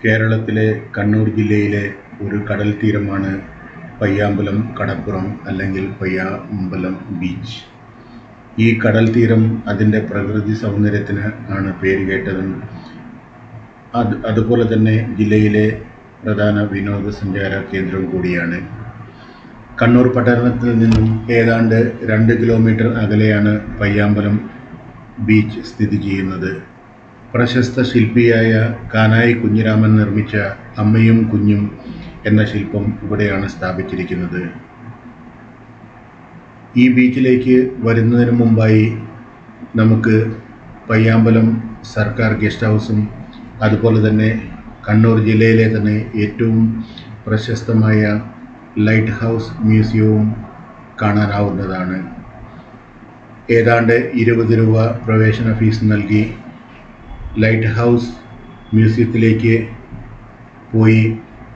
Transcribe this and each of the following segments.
കേരളത്തിലെ കണ്ണൂർ ജില്ലയിലെ ഒരു കടൽ തീരമാണ് പയ്യാമ്പലം കടപ്പുറം അല്ലെങ്കിൽ പയ്യാമ്പലം ബീച്ച്. ഈ കടൽ തീരം അതിൻ്റെ പ്രകൃതി സൗന്ദര്യത്തിന് ആണ് പേരുകേട്ടതും അതുപോലെ തന്നെ ജില്ലയിലെ പ്രധാന വിനോദസഞ്ചാര കേന്ദ്രം കൂടിയാണ്. കണ്ണൂർ പട്ടണത്തിൽ നിന്നും ഏതാണ്ട് 2 കിലോമീറ്റർ അകലെയാണ് പയ്യാമ്പലം ബീച്ച് സ്ഥിതി ചെയ്യുന്നത്. പ്രശസ്ത ശില്പിയായ കാനായി കുഞ്ഞിരാമൻ നിർമ്മിച്ച അമ്മയും കുഞ്ഞും എന്ന ശില്പം ഇവിടെയാണ് സ്ഥാപിച്ചിരിക്കുന്നത്. ഈ ബീച്ചിലേക്ക് വരുന്നതിന് മുമ്പായി നമുക്ക് പയ്യാമ്പലം സർക്കാർ ഗസ്റ്റ് ഹൗസും അതുപോലെ തന്നെ കണ്ണൂർ ജില്ലയിലെ തന്നെ ഏറ്റവും പ്രശസ്തമായ ലൈറ്റ് ഹൗസ് മ്യൂസിയവും കാണാനാവുന്നതാണ്. ഏതാണ്ട് 20 രൂപ പ്രവേശന ഫീസ് നൽകി ലൈറ്റ് ഹൗസ് മ്യൂസിയത്തിലേക്ക് പോയി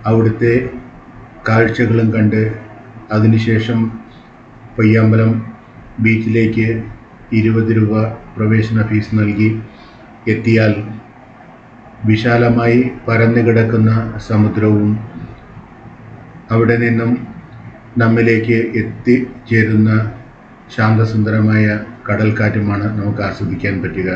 അവിടുത്തെ കാഴ്ചകളും കണ്ട് അതിനുശേഷം പയ്യാമ്പലം ബീച്ചിലേക്ക് 20 രൂപ പ്രവേശന ഫീസ് നൽകി എത്തിയാൽ വിശാലമായി പരന്നു കിടക്കുന്ന സമുദ്രവും അവിടെ നിന്നും നമ്മിലേക്ക് എത്തിച്ചേരുന്ന ശാന്തസുന്ദരമായ കടൽക്കാറ്റുമാണ് നമുക്ക് ആസ്വദിക്കാൻ പറ്റുക.